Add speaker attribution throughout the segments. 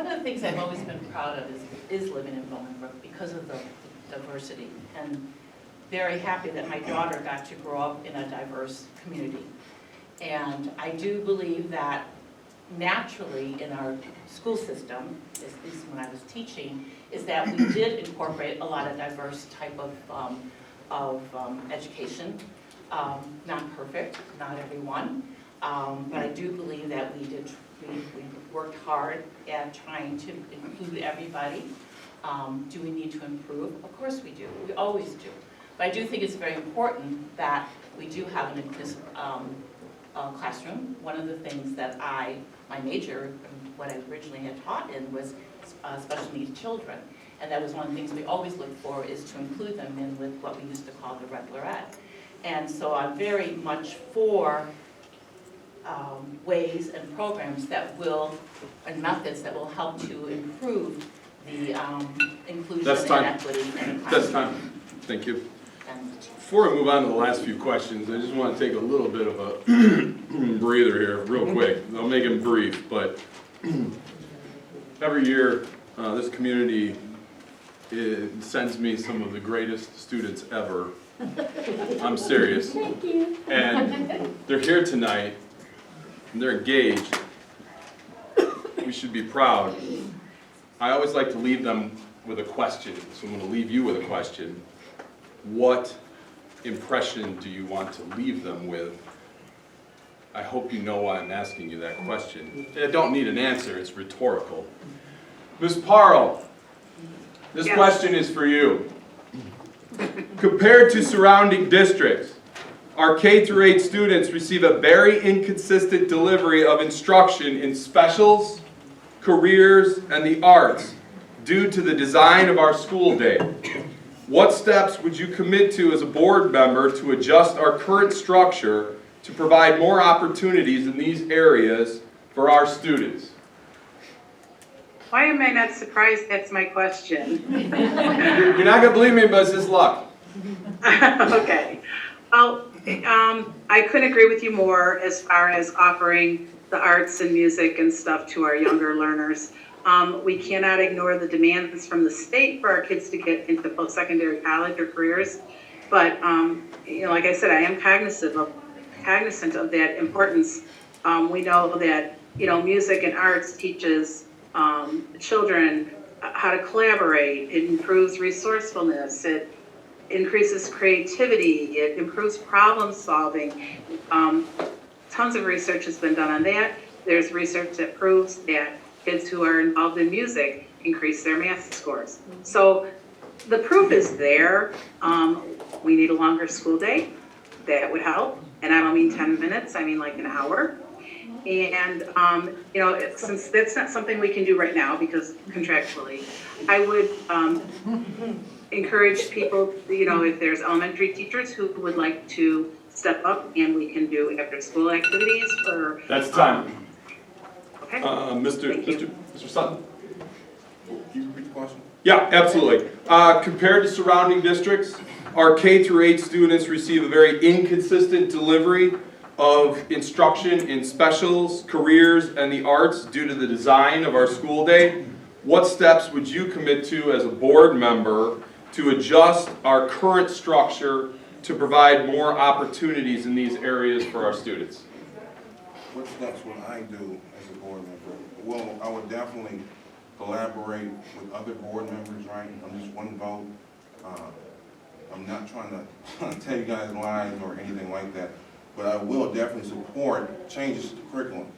Speaker 1: One of the things I've always been proud of is living in Bolingbrook because of the diversity. And very happy that my daughter got to grow up in a diverse community. And I do believe that naturally in our school system, at least when I was teaching, is that we did incorporate a lot of diverse type of education. Not perfect, not everyone, but I do believe that we worked hard at trying to include everybody. Do we need to improve? Of course we do, we always do. But I do think it's very important that we do have an inclusive classroom. One of the things that my major, what I originally had taught in was special needs children. And that was one of the things we always look for, is to include them in with what we used to call the regular ed. And so I'm very much for ways and programs that will, and methods that will help to improve the inclusion and equity in the classroom.
Speaker 2: That's time. Thank you. Before I move on to the last few questions, I just want to take a little bit of a breather here real quick. I'll make them brief, but every year this community sends me some of the greatest students ever. I'm serious.
Speaker 3: Thank you.
Speaker 2: And they're here tonight, and they're engaged. We should be proud. I always like to leave them with a question, so I'm going to leave you with a question. What impression do you want to leave them with? I hope you know why I'm asking you that question. I don't need an answer, it's rhetorical. Ms. Parle, this question is for you. Compared to surrounding districts, our K-8 students receive a very inconsistent delivery of instruction in specials, careers, and the arts due to the design of our school day. What steps would you commit to as a board member to adjust our current structure to provide more opportunities in these areas for our students?
Speaker 4: Why am I not surprised that's my question?
Speaker 2: You're not going to believe me, but it's just luck.
Speaker 4: Okay. Well, I couldn't agree with you more as far as offering the arts and music and stuff to our younger learners. We cannot ignore the demands from the state for our kids to get into post-secondary college or careers. But, you know, like I said, I am cognizant of that importance. We know that, you know, music and arts teaches children how to collaborate. It improves resourcefulness. It increases creativity. It improves problem solving. Tons of research has been done on that. There's research that proves that kids who are involved in music increase their math scores. So the proof is there. We need a longer school day. That would help. And I don't mean 10 minutes, I mean like an hour. And, you know, since that's not something we can do right now because contractually, I would encourage people, you know, if there's elementary teachers who would like to step up and we can do after school activities or.
Speaker 2: That's time.
Speaker 4: Okay.
Speaker 2: Mr. Sutton?
Speaker 5: Can you repeat the question?
Speaker 2: Yeah, absolutely. Compared to surrounding districts, our K-8 students receive a very inconsistent delivery of instruction in specials, careers, and the arts due to the design of our school day. What steps would you commit to as a board member to adjust our current structure to provide more opportunities in these areas for our students?
Speaker 5: What steps would I do as a board member? Well, I would definitely collaborate with other board members, right? I'm just one vote. I'm not trying to tell you guys lies or anything like that, but I will definitely support changes to the curriculum.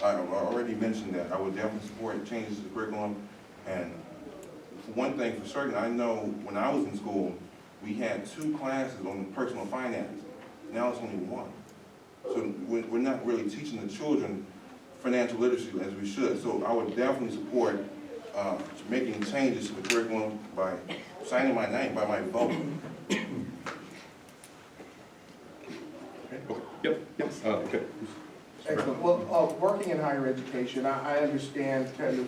Speaker 5: I already mentioned that. I would definitely support changes to the curriculum. And one thing for certain, I know when I was in school, we had 2 classes on personal finance. Now it's only 1. So we're not really teaching the children financial literacy as we should. So I would definitely support making changes to the curriculum by signing my name, by my vote.
Speaker 2: Yep. Okay.
Speaker 6: Excellent. Well, working in higher education, I understand kind of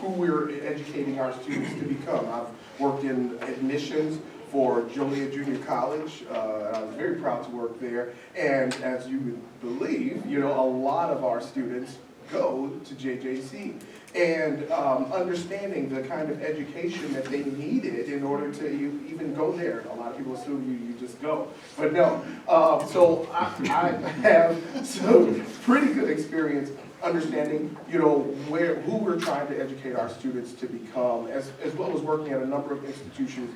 Speaker 6: who we're educating our students to become. I've worked in admissions for Joliet Junior College. I was very proud to work there. And as you would believe, you know, a lot of our students go to JJC. And understanding the kind of education that they needed in order to even go there. A lot of people assume you just go, but no. So I have some pretty good experience understanding, you know, who we're trying to educate our students to become, as well as working at a number of institutions,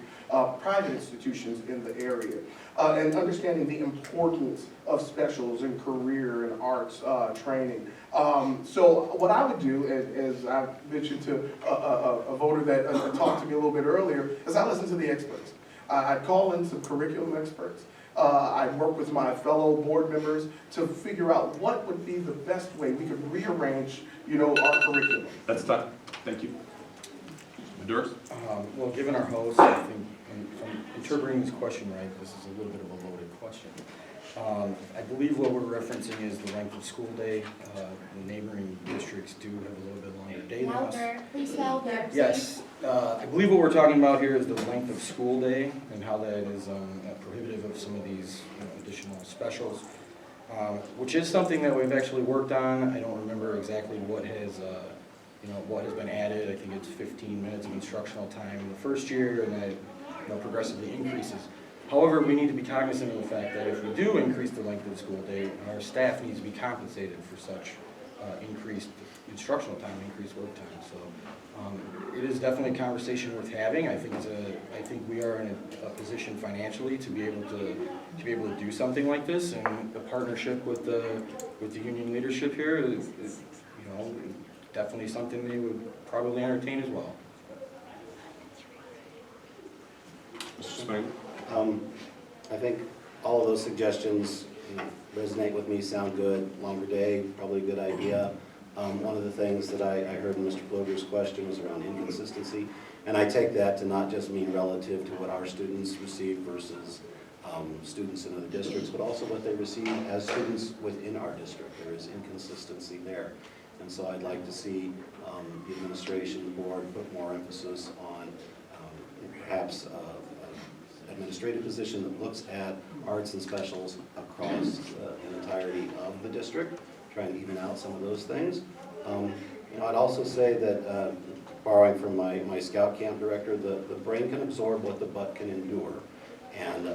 Speaker 6: private institutions in the area, and understanding the importance of specials and career and arts training. So what I would do, as I mentioned to a voter that talked to me a little bit earlier, is I listen to the experts. I'd call in some curriculum experts. I'd work with my fellow board members to figure out what would be the best way we could rearrange, you know, our curriculum.
Speaker 2: That's time. Thank you. Madurs?
Speaker 3: Well, given our host, I think, if I'm interpreting this question right, this is a little bit of a loaded question. I believe what we're referencing is the length of school day. The neighboring districts do have a little bit longer day than us.
Speaker 7: Louder, please louder.
Speaker 3: Yes, I believe what we're talking about here is the length of school day and how that is prohibitive of some of these additional specials, which is something that we've actually worked on. I don't remember exactly what has what has been added. I think it's 15 minutes of instructional time in the first year, and that progressively increases. However, we need to be cognizant of the fact that if we do increase the length of the school day, our staff needs to be compensated for such increased instructional time, increased work time. So it is definitely a conversation worth having. I think we are in a position financially to be able to do something like this, and the partnership with the union leadership here is definitely something they would probably entertain as well.
Speaker 2: Mr. Spangler?
Speaker 8: I think all of those suggestions resonate with me, sound good. Longer day, probably a good idea. One of the things that I heard in Mr. Ploger's question was around inconsistency, and I take that to not just mean relative to what our students receive versus students in other districts, but also what they receive as students within our district. There is inconsistency there. And so I'd like to see the administration, the board, put more emphasis on perhaps an administrative position that looks at arts and specials across the entirety of the district, trying to even out some of those things. I'd also say that, borrowing from my scout camp director, the brain can absorb what the butt can endure. And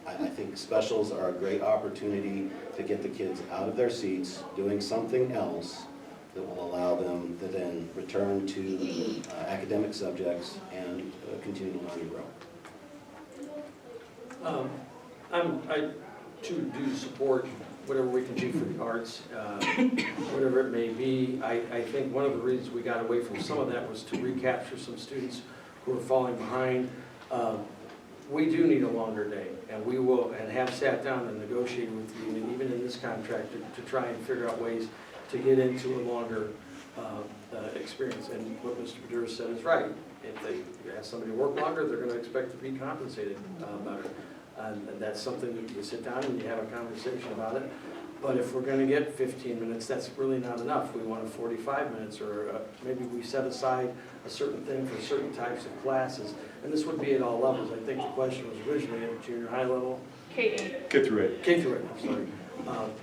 Speaker 8: I think specials are a great opportunity to get the kids out of their seats, doing something else that will allow them to then return to academic subjects and continue to learn and grow.
Speaker 9: I too do support whatever we can do for the arts, whatever it may be. I think one of the reasons we got away from some of that was to recapture some students who are falling behind. We do need a longer day, and we will, and have sat down and negotiated with the union, even in this contract, to try and figure out ways to get into a longer experience. And what Mr. Badura said is right. If they ask somebody to work longer, they're going to expect to be compensated better. And that's something that you sit down and you have a conversation about it. But if we're going to get 15 minutes, that's really not enough. We want 45 minutes, or maybe we set aside a certain thing for certain types of classes. And this would be at all levels. I think the question was originally at junior high level.
Speaker 7: K-8.
Speaker 2: K through 8.
Speaker 9: K through 8, I'm sorry.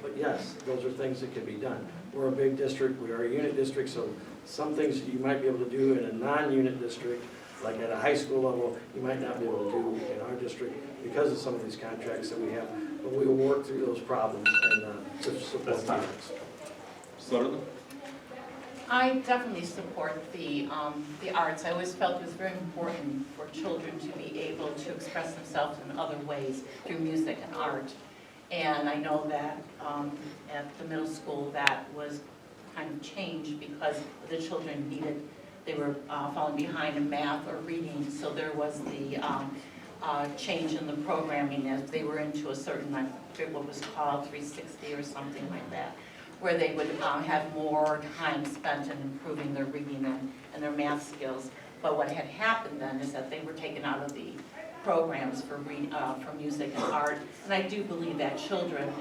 Speaker 9: But yes, those are things that can be done. We're a big district, we are a unit district, so some things you might be able to do in a non-unit district, like at a high school level, you might not be able to do in our district because of some of these contracts that we have. But we will work through those problems and to support students.
Speaker 2: Sutherland?
Speaker 1: I definitely support the arts. I always felt it was very important for children to be able to express themselves in other ways through music and art. And I know that at the middle school that was kind of changed because the children they were falling behind in math or reading, so there was the change in the programming as they were into a certain, I forget what was called, 360 or something like that, where they would have more time spent in improving their reading and their math skills. But what had happened then is that they were taken out of the programs for music and art, and I do believe that children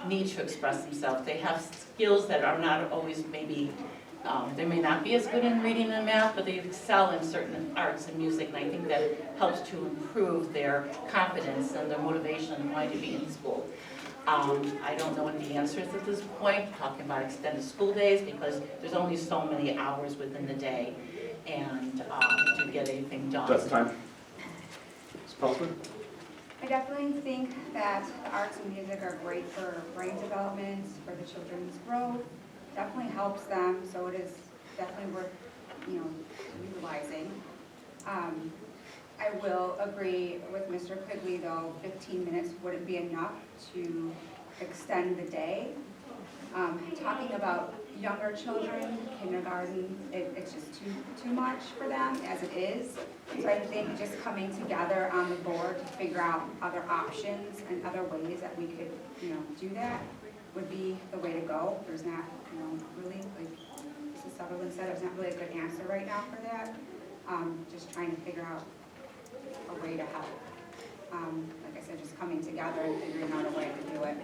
Speaker 1: need to express themselves. They have skills that are not always maybe, they may not be as good in reading and math, but they excel in certain arts and music, and I think that helps to improve their confidence and their motivation and why to be in school. I don't know what the answer is at this point, talking about extended school days, because there's only so many hours within the day, and to get anything done.
Speaker 2: That's time. Ms. Peltzman?
Speaker 7: I definitely think that the arts and music are great for brain development, for the children's growth, definitely helps them, so it is definitely worth, utilizing. I will agree with Mr. Quigley, though, 15 minutes wouldn't be enough to extend the day. Talking about younger children, kindergarten, it's just too much for them as it is. So I think just coming together on the board to figure out other options and other ways that we could, do that would be the way to go. There's not, really, like Mrs. Sutherland said, there's not really a good answer right now for that. Just trying to figure out a way to help. Like I said, just coming together and figuring out a way to do it.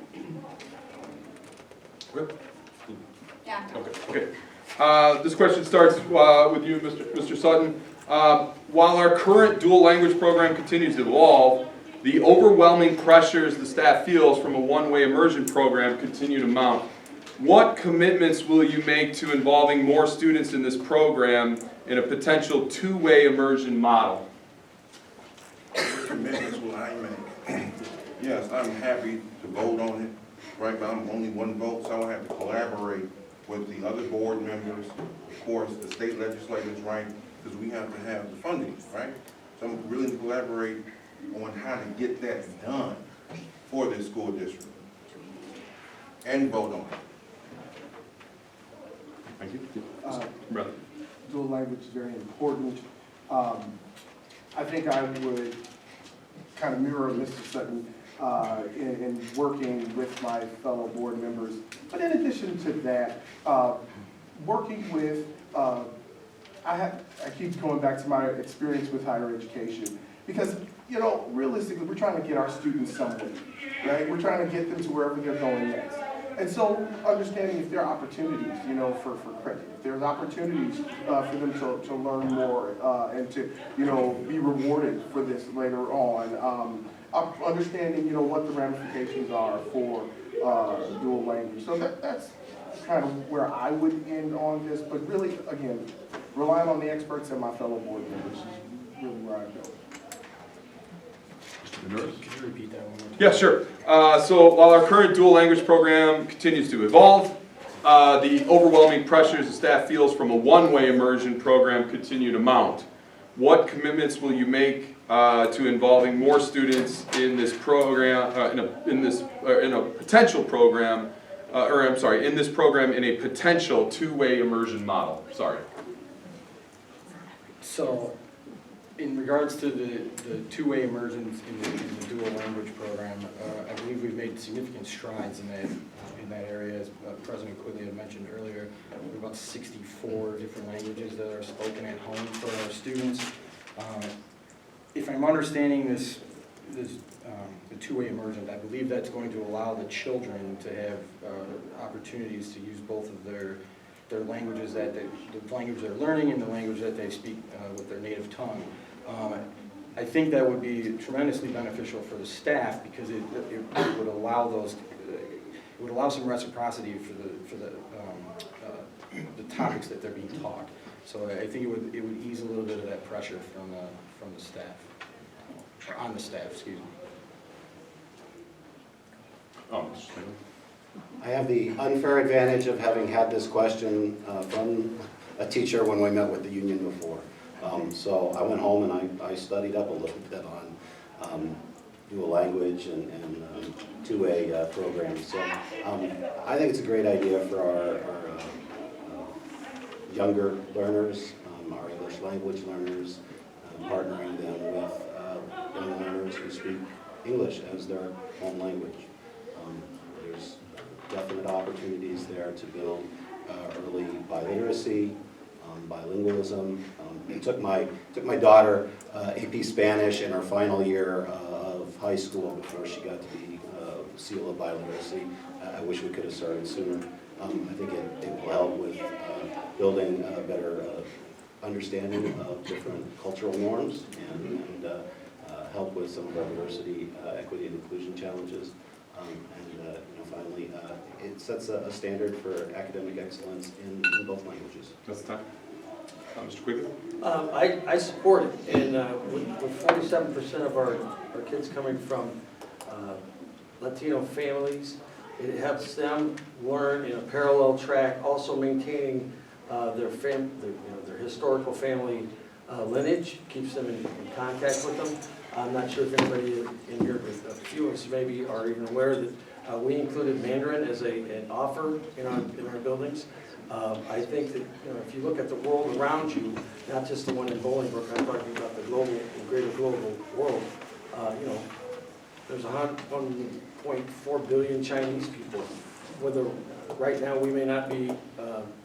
Speaker 2: Okay.
Speaker 7: Yeah.
Speaker 2: Okay. This question starts with you, Mr. Sutton. While our current dual language program continues to evolve, the overwhelming pressures the staff feels from a one-way immersion program continue to mount. What commitments will you make to involving more students in this program in a potential two-way immersion model?
Speaker 5: What commitments will I make? Yes, I'm happy to vote on it. Right now, I'm only one vote, so I will have to collaborate with the other board members, of course, the state legislators, right? Because we have to have the funding, right? So I'm willing to collaborate on how to get that done for this school district and vote on it.
Speaker 2: Thank you.
Speaker 6: Uh, Dual language is very important. I think I would kind of mirror Mr. Sutton in working with my fellow board members. But in addition to that, working with, I keep going back to my experience with higher education. Because, realistically, we're trying to get our students somewhere, right? We're trying to get them to wherever they're going next. And so understanding if there are opportunities, for credit, if there's opportunities for them to learn more and to, be rewarded for this later on. Understanding, what the ramifications are for dual language. So that's kind of where I would end on this, but really, again, relying on the experts and my fellow board members is really where I go.
Speaker 3: Can you repeat that one more time?
Speaker 2: Yeah, sure. So while our current dual language program continues to evolve, the overwhelming pressures the staff feels from a one-way immersion program continue to mount. What commitments will you make to involving more students in this program, in a potential program, in this program in a potential two-way immersion model? Sorry.
Speaker 3: So, in regards to the two-way immersions in the dual language program, I believe we've made significant strides in that area. As President Quigley had mentioned earlier, we have about 64 different languages that are spoken at home for our students. If I'm understanding the two-way immersion, I believe that's going to allow the children to have opportunities to use both of their languages the language they're learning and the language that they speak with their native tongue. I think that would be tremendously beneficial for the staff because it would allow some reciprocity for the topics that they're being taught. So I think it would ease a little bit of that pressure from the staff, or on the staff, excuse me.
Speaker 2: Oh,
Speaker 8: I have the unfair advantage of having had this question from a teacher when we met with the union before. So I went home and I studied up a little bit on dual language and two-way programs. So I think it's a great idea for our younger learners, our English language learners, partnering them with young learners who speak English as their home language. There's definite opportunities there to build early biliteracy, bilingualism. It took my daughter AP Spanish in her final year of high school before she got to be seal of biliteracy. I wish we could have started sooner. I think it will help with building a better understanding of different cultural norms and help with some of our diversity, equity, and inclusion challenges. Finally, it sets a standard for academic excellence in both languages.
Speaker 2: That's the time. Mr. Quigley?
Speaker 9: I support it, and with 47% of our kids coming from Latino families, it helps them learn in a parallel track, also maintaining their historical family lineage, keeps them in contact with them. I'm not sure if anybody in here, but a few of us maybe are even aware that we included Mandarin as an offer in our buildings. I think that, if you look at the world around you, not just the one in Bolingbrook, I'm talking about the greater global world, there's 1.4 billion Chinese people. Whether right now we may not be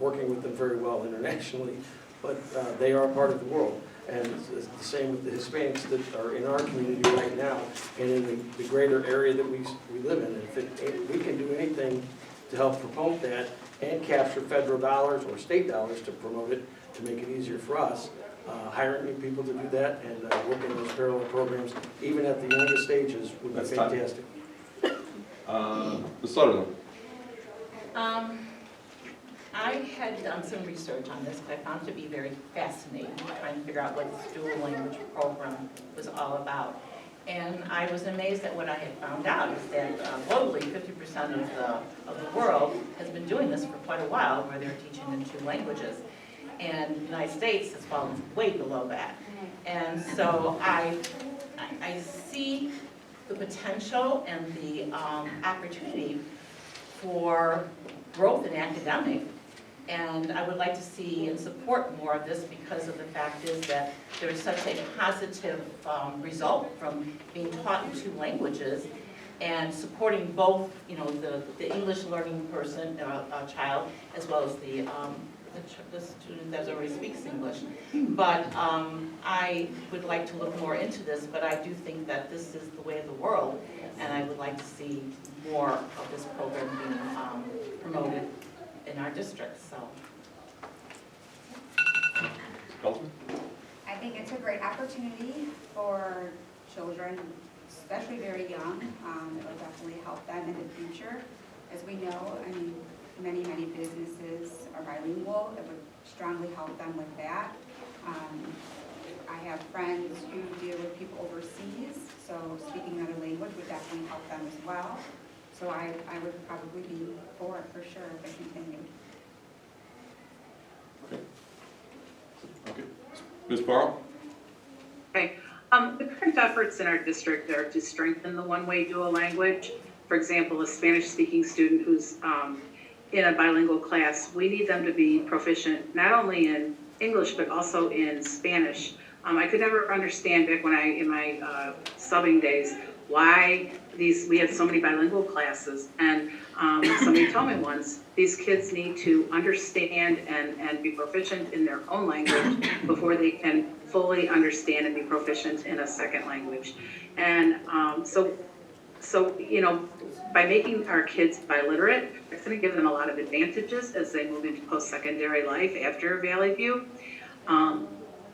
Speaker 9: working with them very well internationally, but they are a part of the world. And it's the same with the Hispanics that are in our community right now and in the greater area that we live in. And if we can do anything to help promote that and capture federal dollars or state dollars to promote it, to make it easier for us, hiring new people to do that and working those parallel programs, even at the youngest stages, would be
Speaker 2: That's time.
Speaker 9: fantastic.
Speaker 2: Ms. Sutherland?
Speaker 1: I had done some research on this, but I found it to be very fascinating, trying to figure out what this dual language program was all about. And I was amazed at what I had found out, is that globally, 50% of the world has been doing this for quite a while, where they're teaching in 2 languages. And the United States has fallen way below that. And so I see the potential and the opportunity for growth in academic. And I would like to see and support more of this, because of the fact is that there's such a positive result from being taught in 2 languages and supporting both, the English learning child, as well as the student that already speaks English. But I would like to look more into this, but I do think that this is the way of the world, and I would like to see more of this program being promoted in our district, so.
Speaker 7: I think it's a great opportunity for children, especially very young. It will definitely help them in the future. As we know, many businesses are bilingual. It would strongly help them with that. I have friends who deal with people overseas, so speaking another language would definitely help them as well. So I would probably be for it for sure if it continued.
Speaker 2: Okay. Ms. Barrow?
Speaker 4: Okay. The current efforts in our district are to strengthen the one-way dual language. For example, a Spanish-speaking student who's in a bilingual class, we need them to be proficient not only in English but also in Spanish. I could never understand back when in my subbing days why we had so many bilingual classes, and somebody told me once, these kids need to understand and be proficient in their own language before they can fully understand and be proficient in a second language. And so by making our kids biliterate, it's going to give them a lot of advantages as they move into post-secondary life after Valley View.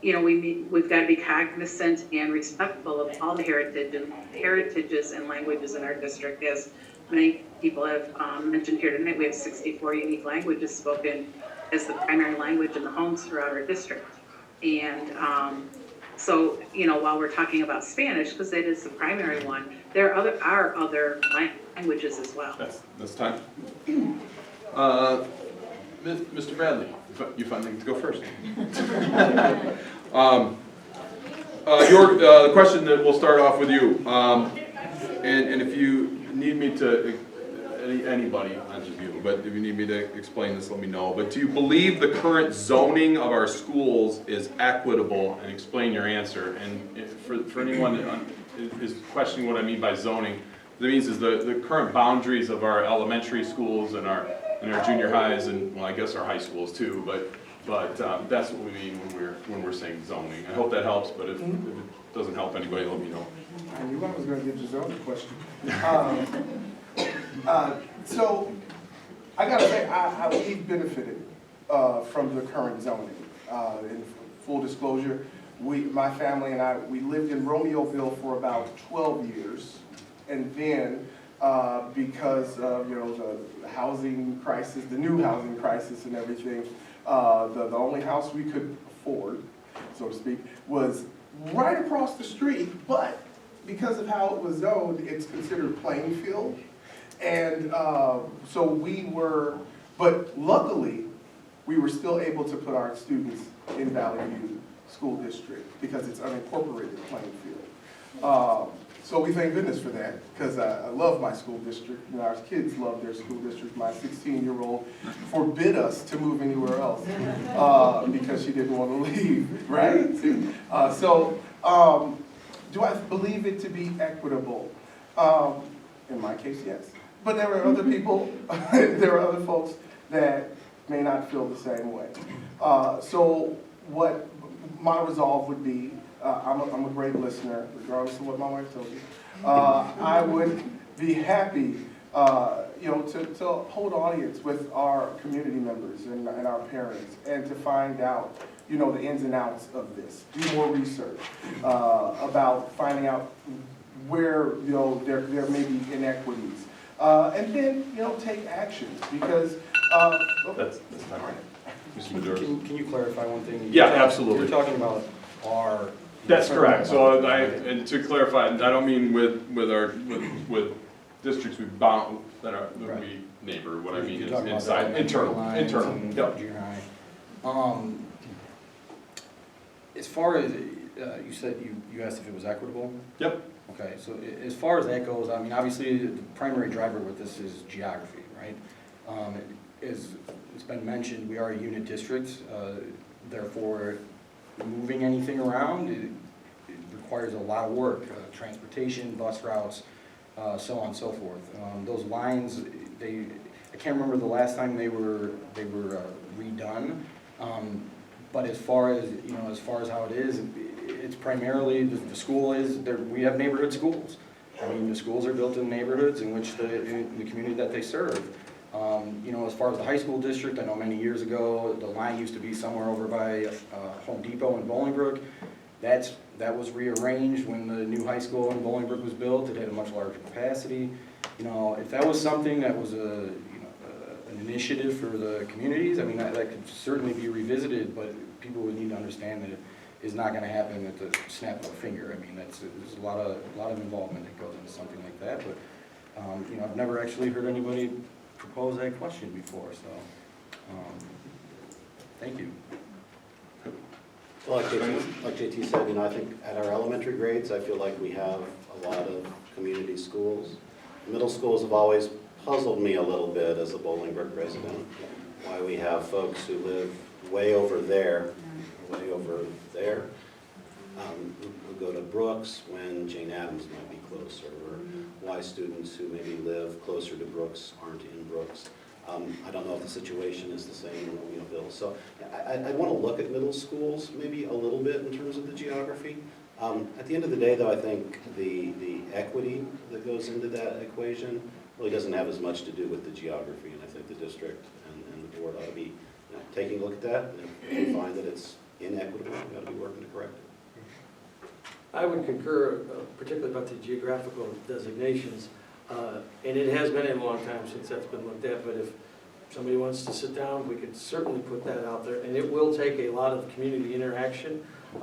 Speaker 4: We've got to be cognizant and respectful of all the heritages and languages in our district. As many people have mentioned here tonight, we have 64 unique languages spoken as the primary language in the homes throughout our district. And so, while we're talking about Spanish, because it is the primary one, there are other languages as well.
Speaker 2: That's time. Mr. Bradley, you finally get to go first. The question that we'll start off with you, and if you need me to, anybody, not just you, but if you need me to explain this, let me know. But do you believe the current zoning of our schools is equitable? And explain your answer. And for anyone that is questioning what I mean by zoning, what it means is the current boundaries of our elementary schools and our junior highs, and well, I guess our high schools too, but that's what we mean when we're saying zoning. I hope that helps, but if it doesn't help anybody, let me know.
Speaker 6: I knew I was going to get the zoning question. So I got to say, we've benefited from the current zoning. In full disclosure, my family and I, we lived in Romeoville for about 12 years, and then because of, the housing crisis, the new housing crisis and everything. The only house we could afford, so to speak, was right across the street, but because of how it was zoned, it's considered plain field. And so but luckily, we were still able to put our students in Valley View School District because it's unincorporated plain field. So we thank goodness for that, because I love my school district. Our kids love their school district. My 16-year-old forbid us to move anywhere else because she didn't want to leave, right? Do I believe it to be equitable? In my case, yes. But there are other people, there are other folks that may not feel the same way. So what my resolve would be, I'm a great listener, regardless of what my wife tells me. I would be happy, to hold audience with our community members and our parents, and to find out, the ins and outs of this. Do more research about finding out where, there may be inequities, and then, take actions because.
Speaker 2: That's time. Mr. Maduro.
Speaker 3: Can you clarify one thing?
Speaker 2: Yeah, absolutely.
Speaker 3: You're talking about our.
Speaker 2: That's correct. So and to clarify, I don't mean with districts we bound that we neighbor. What I mean
Speaker 3: You're
Speaker 2: is
Speaker 3: talking about
Speaker 2: inside,
Speaker 3: the
Speaker 2: internal.
Speaker 3: and
Speaker 2: Yep.
Speaker 3: junior high. As far as, you said you asked if it was equitable?
Speaker 2: Yep.
Speaker 3: Okay, so as far as that goes, obviously, the primary driver with this is geography, right? As it's been mentioned, we are a unit district, therefore, moving anything around, it requires a lot of work, transportation, bus routes, so on and so forth. Those lines, I can't remember the last time they were redone, but as far as how it is, it's primarily, the school is, we have neighborhood schools. The schools are built in neighborhoods in which in the community that they serve. As far as the high school district, I know many years ago, the line used to be somewhere over by Home Depot in Bolingbrook. That was rearranged when the new high school in Bolingbrook was built. It had a much larger capacity. If that was something that was an initiative for the communities, that could certainly be revisited, but people would need to understand that it is not going to happen at the snap of a finger. There's a lot of involvement that goes into something like that, but I've never actually heard anybody propose that question before, so thank you.
Speaker 8: Well, like JT said, I think at our elementary grades, I feel like we have a lot of community schools. Middle schools have always puzzled me a little bit as a Bolingbrook resident, why we have folks who live way over there, who go to Brooks when Jane Addams might be closer, or why students who maybe live closer to Brooks aren't in Brooks. I don't know if the situation is the same in Romeoville. So I want to look at middle schools maybe a little bit in terms of the geography. At the end of the day, though, I think the equity that goes into that equation really doesn't have as much to do with the geography, and I think the district and the board ought to be taking a look at that. And if we find that it's inequitable, we ought to be working to correct it.
Speaker 9: I would concur, particularly about the geographical designations, and it has been a long time since that's been looked at, but if somebody wants to sit down, we could certainly put that out there, and it will take a lot of community interaction